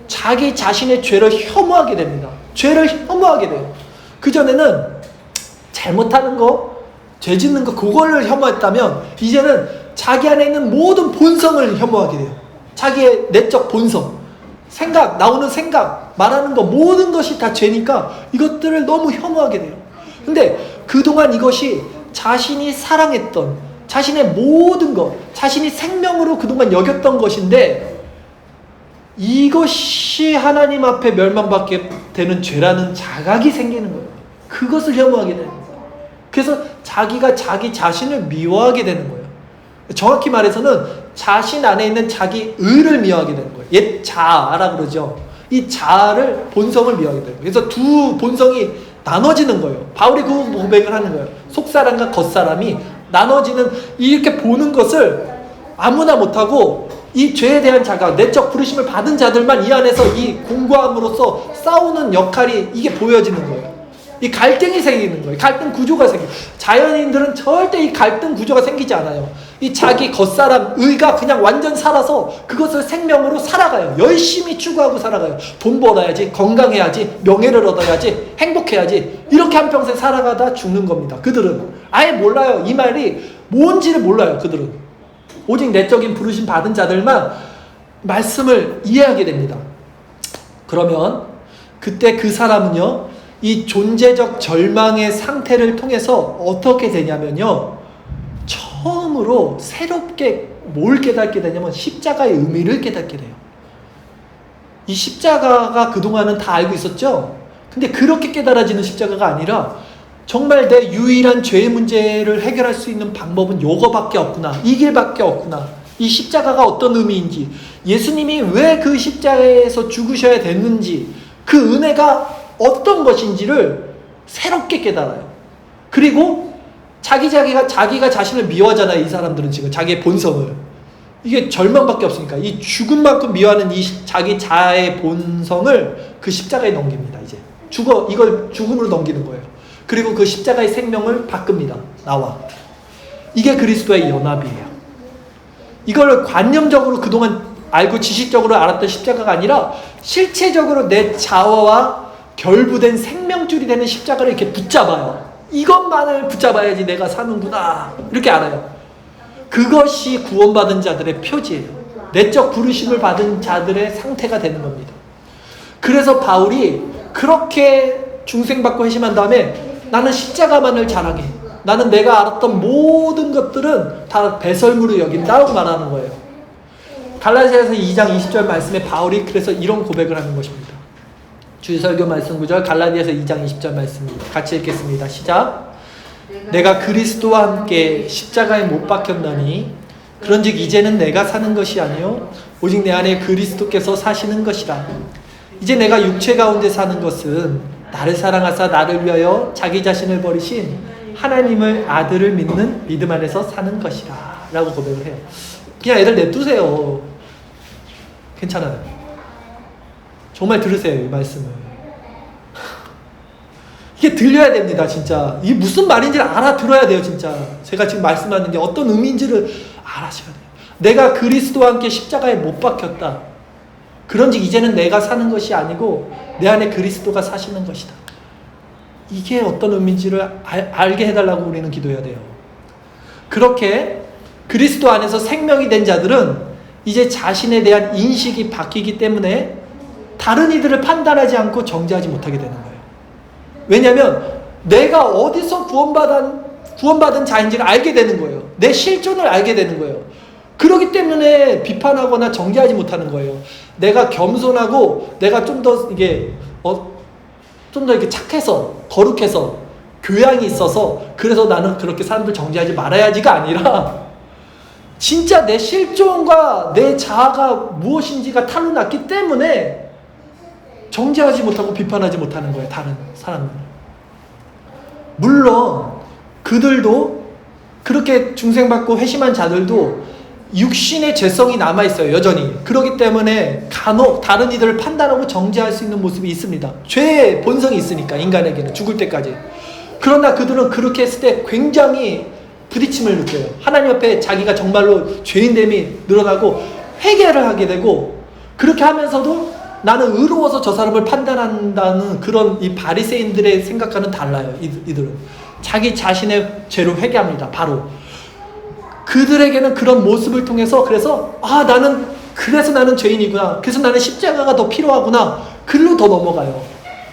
자기 자신의 죄를 혐오하게 됩니다. 죄를 혐오하게 돼요. 그전에는 잘못하는 거, 죄 짓는 거, 그거를 혐오했다면 이제는 자기 안에 있는 모든 본성을 혐오하게 돼요. 자기의 내적 본성, 생각, 나오는 생각, 말하는 거, 모든 것이 다 죄니까 이것들을 너무 혐오하게 돼요. 근데 그동안 이것이 자신이 사랑했던, 자신의 모든 것, 자신이 생명으로 그동안 여겼던 것인데 이것이 하나님 앞에 멸망받게 되는 죄라는 자각이 생기는 거예요. 그것을 혐오하게 되는 거예요. 그래서 자기가 자기 자신을 미워하게 되는 거예요. 정확히 말해서는 자신 안에 있는 자기 의를 미워하게 되는 거예요. 옛 자아라 그러죠. 이 자아를, 본성을 미워하게 되는 거예요. 그래서 두 본성이 나눠지는 거예요. 바울이 그 고백을 하는 거예요. 속사람과 겉사람이 나눠지는, 이렇게 보는 것을 아무나 못하고 이 죄에 대한 자각, 내적 부르심을 받은 자들만 이 안에서 이 공고함으로써 싸우는 역할이 이게 보여지는 거예요. 이 갈등이 생기는 거예요. 갈등 구조가 생겨요. 자연인들은 절대 이 갈등 구조가 생기지 않아요. 이 자기 겉사람, 의가 그냥 완전 살아서 그것을 생명으로 살아가요. 열심히 추구하고 살아가요. 돈 벌어야지, 건강해야지, 명예를 얻어야지, 행복해야지. 이렇게 한평생 살아가다 죽는 겁니다. 그들은 아예 몰라요. 이 말이 뭔지를 몰라요. 그들은 오직 내적인 부르심 받은 자들만 말씀을 이해하게 됩니다. 그러면 그때 그 사람은요, 이 존재적 절망의 상태를 통해서 어떻게 되냐면요, 처음으로 새롭게 뭘 깨닫게 되냐면 십자가의 의미를 깨닫게 돼요. 이 십자가가 그동안은 다 알고 있었죠? 근데 그렇게 깨달아지는 십자가가 아니라 정말 내 유일한 죄의 문제를 해결할 수 있는 방법은 요거밖에 없구나, 이 길밖에 없구나, 이 십자가가 어떤 의미인지, 예수님이 왜 그 십자가에서 죽으셔야 됐는지, 그 은혜가 어떤 것인지를 새롭게 깨달아요. 그리고 자기가 자신을 미워하잖아요. 이 사람들은 지금 자기의 본성을, 이게 절망밖에 없으니까 이 죽음만큼 미워하는 이 자기 자아의 본성을 그 십자가에 넘깁니다. 이제 이걸 죽음으로 넘기는 거예요. 그리고 그 십자가의 생명을 바꿉니다. 나와. 이게 그리스도의 연합이에요. 이걸 관념적으로 그동안 알고 지식적으로 알았던 십자가가 아니라 실체적으로 내 자아와 결부된 생명줄이 되는 십자가를 이렇게 붙잡아요. 이것만을 붙잡아야지 내가 사는구나, 이렇게 알아요. 그것이 구원받은 자들의 표지예요. 내적 부르심을 받은 자들의 상태가 되는 겁니다. 그래서 바울이 그렇게 중생받고 회심한 다음에 나는 십자가만을 자랑해, 나는 내가 알았던 모든 것들은 다 배설물로 여긴다고 말하는 거예요. 갈라디아서 2장 20절 말씀에 바울이 그래서 이런 고백을 하는 것입니다. 주일설교 말씀 구절 갈라디아서 2장 20절 말씀입니다. 같이 읽겠습니다. 시작. 내가 그리스도와 함께 십자가에 못 박혔나니 그런즉 이제는 내가 사는 것이 아니요 오직 내 안에 그리스도께서 사시는 것이라. 이제 내가 육체 가운데 사는 것은 나를 사랑하사 나를 위하여 자기 자신을 버리신 하나님을 아들을 믿는 믿음 안에서 사는 것이라 라고 고백을 해요. 그냥 애들 냅두세요. 괜찮아요. 정말 들으세요, 이 말씀을. 이게 들려야 됩니다, 진짜. 이게 무슨 말인지를 알아들어야 돼요, 진짜. 제가 지금 말씀하는 게 어떤 의미인지를 알아셔야 돼요. 내가 그리스도와 함께 십자가에 못 박혔다. 그런즉 이제는 내가 사는 것이 아니고 내 안에 그리스도가 사시는 것이다. 이게 어떤 의미인지를 알게 해달라고 우리는 기도해야 돼요. 그렇게 그리스도 안에서 생명이 된 자들은 이제 자신에 대한 인식이 바뀌기 때문에 다른 이들을 판단하지 않고 정죄하지 못하게 되는 거예요. 왜냐하면 내가 어디서 구원받은 자인지를 알게 되는 거예요. 내 실존을 알게 되는 거예요. 그렇기 때문에 비판하거나 정죄하지 못하는 거예요. 내가 겸손하고 내가 좀 더 이렇게 착해서 거룩해서 교양이 있어서 그래서 나는 그렇게 사람들 정죄하지 말아야지가 아니라 진짜 내 실존과 내 자아가 무엇인지가 탄로났기 때문에 정죄하지 못하고 비판하지 못하는 거예요. 다른 사람들. 물론 그들도 그렇게 중생받고 회심한 자들도 육신의 죄성이 남아있어요. 여전히. 그렇기 때문에 간혹 다른 이들을 판단하고 정죄할 수 있는 모습이 있습니다. 죄의 본성이 있으니까 인간에게는 죽을 때까지. 그러나 그들은 그렇게 했을 때 굉장히 부딪힘을 느껴요. 하나님 앞에 자기가 정말로 죄인됨이 늘어나고 회개를 하게 되고, 그렇게 하면서도 나는 의로워서 저 사람을 판단한다는 그런 이 바리새인들의 생각과는 달라요. 이들은 자기 자신의 죄로 회개합니다. 바로 그들에게는 그런 모습을 통해서 그래서 나는 죄인이구나, 그래서 나는 십자가가 더 필요하구나, 글로 더 넘어가요.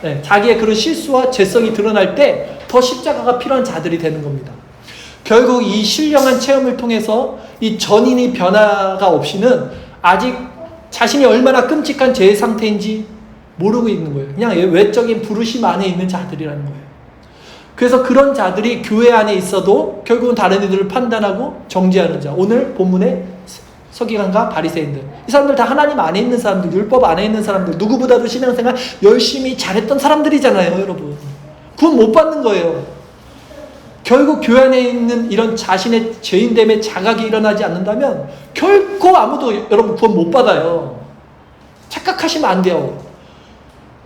네, 자기의 그런 실수와 죄성이 드러날 때 더 십자가가 필요한 자들이 되는 겁니다. 결국 이 신령한 체험을 통해서 이 전인이 변화가 없이는 아직 자신이 얼마나 끔찍한 죄의 상태인지 모르고 있는 거예요. 그냥 외적인 부르심 안에 있는 자들이라는 거예요. 그래서 그런 자들이 교회 안에 있어도 결국은 다른 이들을 판단하고 정죄하는 자. 오늘 본문에 서기관과 바리새인들, 이 사람들 다 하나님 안에 있는 사람들, 율법 안에 있는 사람들, 누구보다도 신앙생활 열심히 잘했던 사람들이잖아요, 여러분. 구원 못 받는 거예요. 결국 교회 안에 있는 이런 자신의 죄인됨의 자각이 일어나지 않는다면 결코 아무도 여러분 구원 못 받아요. 착각하시면 안 돼요.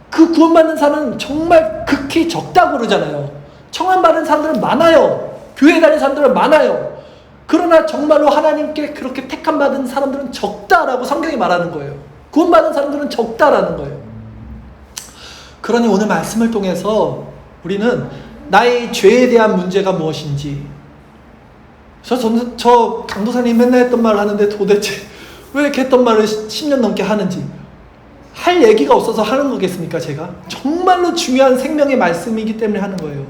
그 구원받는 사람은 정말 극히 적다고 그러잖아요. 청함받은 사람들은 많아요. 교회 다니는 사람들은 많아요. 그러나 정말로 하나님께 그렇게 택함받은 사람들은 적다라고 성경이 말하는 거예요. 구원받은 사람들은 적다라는 거예요. 그러니 오늘 말씀을 통해서 우리는 나의 죄에 대한 문제가 무엇인지, 저 강도사님 맨날 했던 말 하는데 도대체 왜 이렇게 했던 말을 10년 넘게 하는지. 할 얘기가 없어서 하는 거겠습니까, 제가? 정말로 중요한 생명의 말씀이기 때문에 하는 거예요.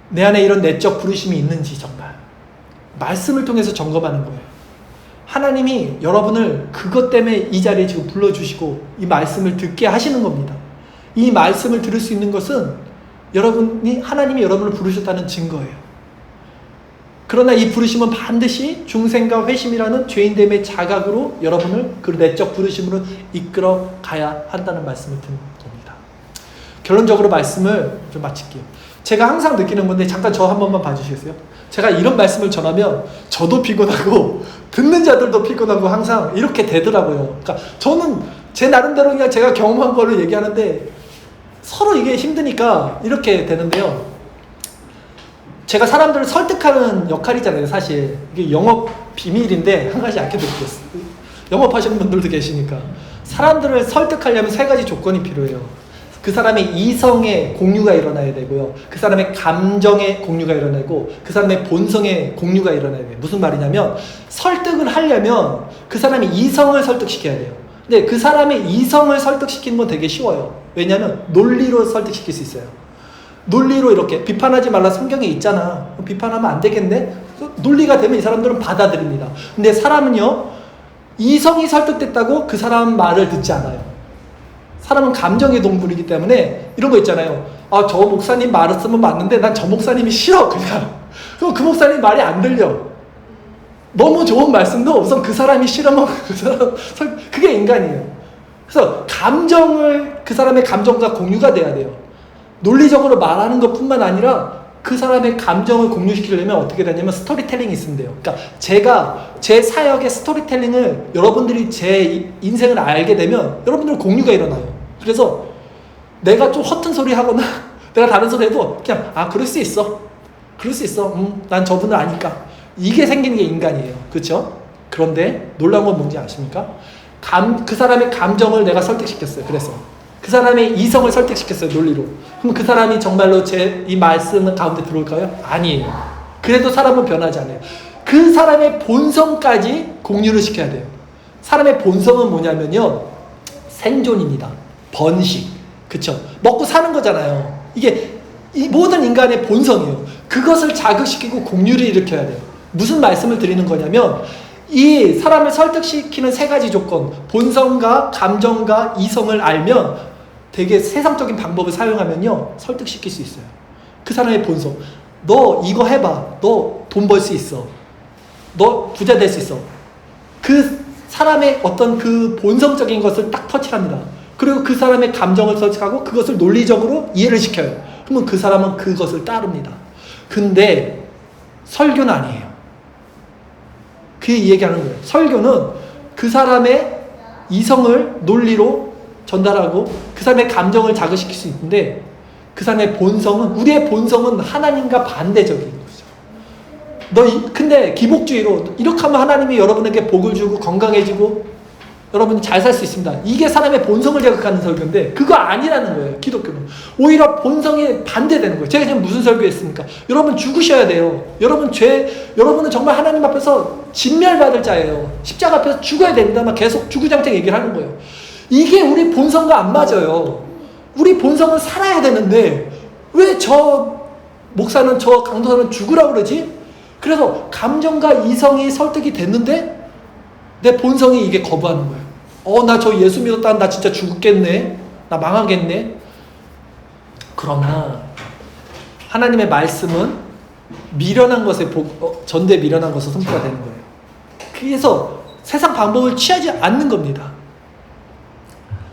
내 안에 이런 내적 부르심이 있는지 정말. 말씀을 통해서 점검하는 거예요. 하나님이 여러분을 그것 때문에 이 자리에 지금 불러주시고 이 말씀을 듣게 하시는 겁니다. 이 말씀을 들을 수 있는 것은 하나님이 여러분을 부르셨다는 증거예요. 그러나 이 부르심은 반드시 중생과 회심이라는 죄인됨의 자각으로 여러분을 그 내적 부르심으로 이끌어 가야 한다는 말씀을 듣는 겁니다. 결론적으로 말씀을 좀 마칠게요. 제가 항상 느끼는 건데 잠깐 저 한 번만 봐주시겠어요? 제가 이런 말씀을 전하면 저도 피곤하고 듣는 자들도 피곤하고 항상 이렇게 되더라고요. 그러니까 저는 제 나름대로 그냥 제가 경험한 거를 얘기하는데 서로 이게 힘드니까 이렇게 되는데요. 제가 사람들을 설득하는 역할이잖아요, 사실. 이게 영업 비밀인데 한 가지 알려드리겠어요. 영업하시는 분들도 계시니까. 사람들을 설득하려면 3가지 조건이 필요해요. 그 사람의 이성의 공유가 일어나야 되고요. 그 사람의 감정의 공유가 일어나야 되고, 그 사람의 본성의 공유가 일어나야 돼요. 무슨 말이냐면, 설득을 하려면 그 사람의 이성을 설득시켜야 돼요. 근데 그 사람의 이성을 설득시키는 건 되게 쉬워요. 왜냐하면 논리로 설득시킬 수 있어요. 논리로 이렇게 비판하지 말라 성경에 있잖아. 비판하면 안 되겠네? 논리가 되면 이 사람들은 받아들입니다. 근데 사람은요, 이성이 설득됐다고 그 사람 말을 듣지 않아요. 사람은 감정의 동물이기 때문에 이런 거 있잖아요. 아, 저 목사님 말을 쓰면 맞는데 난 저 목사님이 싫어, 그냥. 그럼 그 목사님 말이 안 들려. 너무 좋은 말씀도 우선 그 사람이 싫으면 그게 인간이에요. 그래서 그 사람의 감정과 공유가 돼야 돼요. 논리적으로 말하는 것 뿐만 아니라 그 사람의 감정을 공유시키려면 어떻게 되냐면 스토리텔링이 있으면 돼요. 그러니까 제가 제 사역의 스토리텔링을 여러분들이 제 인생을 알게 되면 여러분들 공유가 일어나요. 그래서 내가 좀 허튼 소리 하거나 내가 다른 소리 해도 그냥 그럴 수 있어. 난 저분을 아니까. 이게 생기는 게 인간이에요. 그렇죠? 그런데 놀라운 건 뭔지 아십니까? 그 사람의 감정을 내가 설득시켰어요. 그래서 그 사람의 이성을 설득시켰어요, 논리로. 그럼 그 사람이 정말로 제 이 말씀 가운데 들어올까요? 아니에요. 그래도 사람은 변하지 않아요. 그 사람의 본성까지 공유를 시켜야 돼요. 사람의 본성은 뭐냐면요, 생존입니다. 번식. 그쵸? 먹고 사는 거잖아요. 이게 이 모든 인간의 본성이에요. 그것을 자극시키고 공유를 일으켜야 돼요. 무슨 말씀을 드리는 거냐면, 이 사람을 설득시키는 3가지 조건, 본성과 감정과 이성을 알면 되게 세상적인 방법을 사용하면요, 설득시킬 수 있어요. 그 사람의 본성. 너 이거 해봐. 너 돈 벌 수 있어. 너 부자 될 수 있어. 그 사람의 어떤 그 본성적인 것을 딱 터치합니다. 그리고 그 사람의 감정을 설득하고 그것을 논리적으로 이해를 시켜요. 그러면 그 사람은 그것을 따릅니다. 근데 설교는 아니에요. 그 얘기하는 거예요. 설교는 그 사람의 이성을 논리로 전달하고 그 사람의 감정을 자극시킬 수 있는데, 그 사람의 본성은, 우리의 본성은 하나님과 반대적인 거죠. 근데 기복주의로 이렇게 하면 하나님이 여러분에게 복을 주고 건강해지고 여러분이 잘 살 수 있습니다. 이게 사람의 본성을 자극하는 설교인데 그거 아니라는 거예요. 기독교는 오히려 본성에 반대되는 거예요. 제가 지금 무슨 설교했습니까? 여러분 죽으셔야 돼요. 여러분은 정말 하나님 앞에서 진멸받을 자예요. 십자가 앞에서 죽어야 된다. 막 계속 주구장창 얘기를 하는 거예요. 이게 우리 본성과 안 맞아요. 우리 본성은 살아야 되는데 왜 저 목사는, 저 강도사는 죽으라고 그러지? 그래서 감정과 이성이 설득이 됐는데 내 본성이 이게 거부하는 거예요. 나 저 예수 믿었다. 나 진짜 죽겠네. 나 망하겠네. 그러나 하나님의 말씀은 미련한 것에 전대 미련한 것을 선포가 되는 거예요. 그래서 세상 방법을 취하지 않는 겁니다.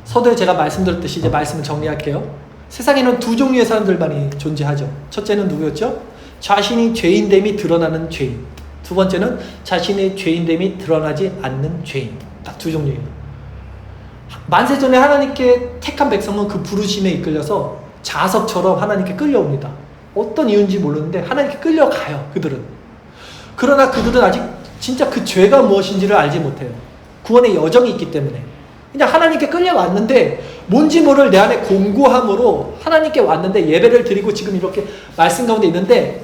서두에 제가 말씀드렸듯이 이제 말씀을 정리할게요. 세상에는 2 종류의 사람들만이 존재하죠. 첫째는 누구였죠? 자신이 죄인됨이 드러나는 죄인. 2번째는 자신의 죄인됨이 드러나지 않는 죄인. 딱 2 종류예요. 만세전에 하나님께 택한 백성은 그 부르심에 이끌려서 자석처럼 하나님께 끌려옵니다. 어떤 이유인지 모르는데 하나님께 끌려가요, 그들은. 그러나 그들은 아직 진짜 그 죄가 무엇인지를 알지 못해요. 구원의 여정이 있기 때문에. 그냥 하나님께 끌려왔는데 뭔지 모를 내 안에 공고함으로 하나님께 왔는데 예배를 드리고 지금 이렇게 말씀 가운데 있는데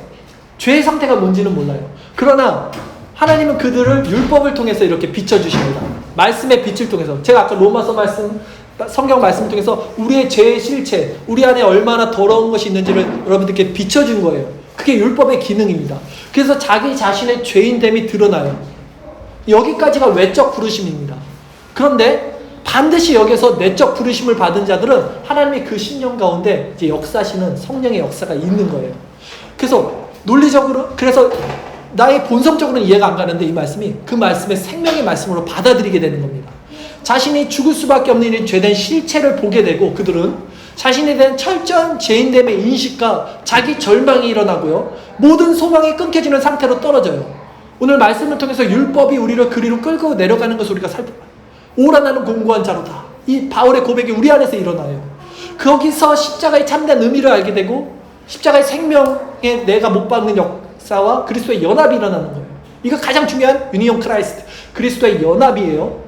죄의 상태가 뭔지는 몰라요. 그러나 하나님은 그들을 율법을 통해서 이렇게 비춰주십니다. 말씀의 빛을 통해서. 제가 아까 로마서 말씀, 성경 말씀을 통해서 우리의 죄의 실체, 우리 안에 얼마나 더러운 것이 있는지를 여러분들께 비춰준 거예요. 그게 율법의 기능입니다. 그래서 자기 자신의 죄인됨이 드러나요. 여기까지가 외적 부르심입니다. 그런데 반드시 여기서 내적 부르심을 받은 자들은 하나님의 그 신령 가운데 이제 역사하시는 성령의 역사가 있는 거예요. 그래서 논리적으로, 그래서 나의 본성적으로는 이해가 안 가는데 이 말씀이 그 말씀의 생명의 말씀으로 받아들이게 되는 겁니다. 자신이 죽을 수밖에 없는 이 죄된 실체를 보게 되고 그들은 자신에 대한 철저한 죄인됨의 인식과 자기 절망이 일어나고요. 모든 소망이 끊겨지는 상태로 떨어져요. 오늘 말씀을 통해서 율법이 우리를 그리로 끌고 내려가는 것을 우리가 오라 나는 공고한 자로다. 이 바울의 고백이 우리 안에서 일어나요. 거기서 십자가의 참된 의미를 알게 되고 십자가의 생명에 내가 못 박는 역사와 그리스도의 연합이 일어나는 거예요. 이거 가장 중요한 유니온 크라이스트, 그리스도의 연합이에요.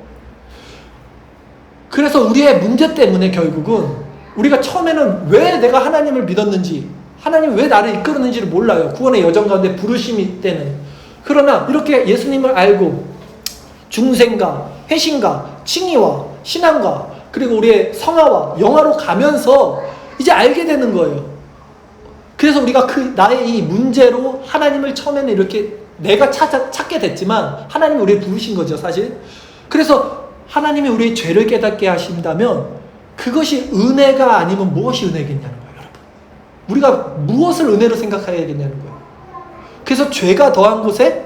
그래서 우리의 문제 때문에 결국은 우리가 처음에는 왜 내가 하나님을 믿었는지, 하나님이 왜 나를 이끌었는지를 몰라요. 구원의 여정 가운데 부르심이 때는. 그러나 이렇게 예수님을 알고 중생과 회심과 칭의와 신앙과 그리고 우리의 성화와 영화로 가면서 이제 알게 되는 거예요. 그래서 우리가 나의 이 문제로 하나님을 처음에는 이렇게 내가 찾게 됐지만 하나님이 우리를 부르신 거죠, 사실. 그래서 하나님이 우리의 죄를 깨닫게 하신다면 그것이 은혜가 아니면 무엇이 은혜겠냐는 거예요, 여러분. 우리가 무엇을 은혜로 생각해야겠냐는 거예요. 그래서 죄가 더한 곳에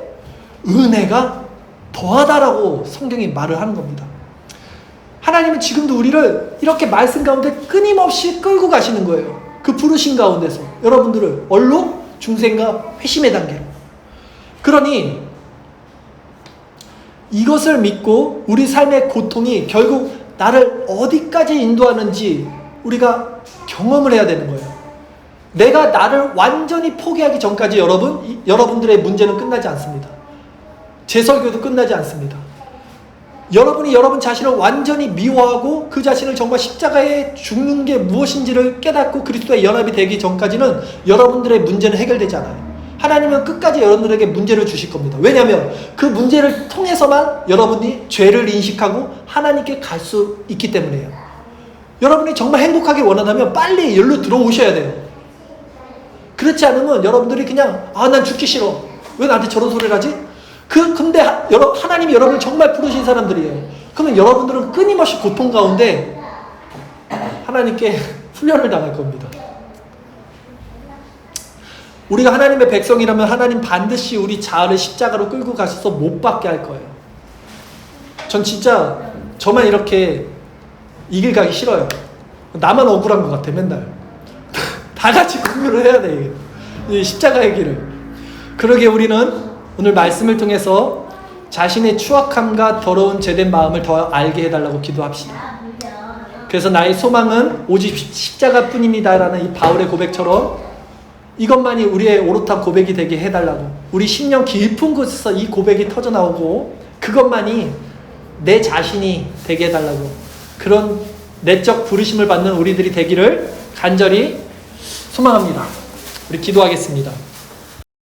은혜가 더하다라고 성경이 말을 하는 겁니다. 하나님은 지금도 우리를 이렇게 말씀 가운데 끊임없이 끌고 가시는 거예요. 그 부르신 가운데서 여러분들을 얼로 중생과 회심의 단계로. 그러니 이것을 믿고 우리 삶의 고통이 결국 나를 어디까지 인도하는지 우리가 경험을 해야 되는 거예요. 내가 나를 완전히 포기하기 전까지 여러분들의 문제는 끝나지 않습니다. 제 설교도 끝나지 않습니다. 여러분이 여러분 자신을 완전히 미워하고 그 자신을 정말 십자가에 죽는 게 무엇인지를 깨닫고 그리스도의 연합이 되기 전까지는 여러분들의 문제는 해결되지 않아요. 하나님은 끝까지 여러분들에게 문제를 주실 겁니다. 왜냐하면 그 문제를 통해서만 여러분이 죄를 인식하고 하나님께 갈 수 있기 때문이에요. 여러분이 정말 행복하게 원한다면 빨리 여기로 들어오셔야 돼요. 그렇지 않으면 여러분들이 그냥 난 죽기 싫어. 왜 나한테 저런 소리를 하지? 근데 하나님이 여러분을 정말 부르신 사람들이에요. 그러면 여러분들은 끊임없이 고통 가운데 하나님께 훈련을 당할 겁니다. 우리가 하나님의 백성이라면 하나님 반드시 우리 자아를 십자가로 끌고 가셔서 못 박게 할 거예요. 전 진짜 저만 이렇게 이 길 가기 싫어요. 나만 억울한 것 같아, 맨날. 다 같이 공유를 해야 돼, 이 십자가의 길을. 그러게 우리는 오늘 말씀을 통해서 자신의 추악함과 더러운 죄된 마음을 더 알게 해달라고 기도합시다. 그래서 나의 소망은 오직 십자가뿐입니다라는 이 바울의 고백처럼 이것만이 우리의 오롯한 고백이 되게 해달라고, 우리 심령 깊은 곳에서 이 고백이 터져나오고 그것만이 내 자신이 되게 해달라고, 그런 내적 부르심을 받는 우리들이 되기를 간절히 소망합니다. 우리 기도하겠습니다.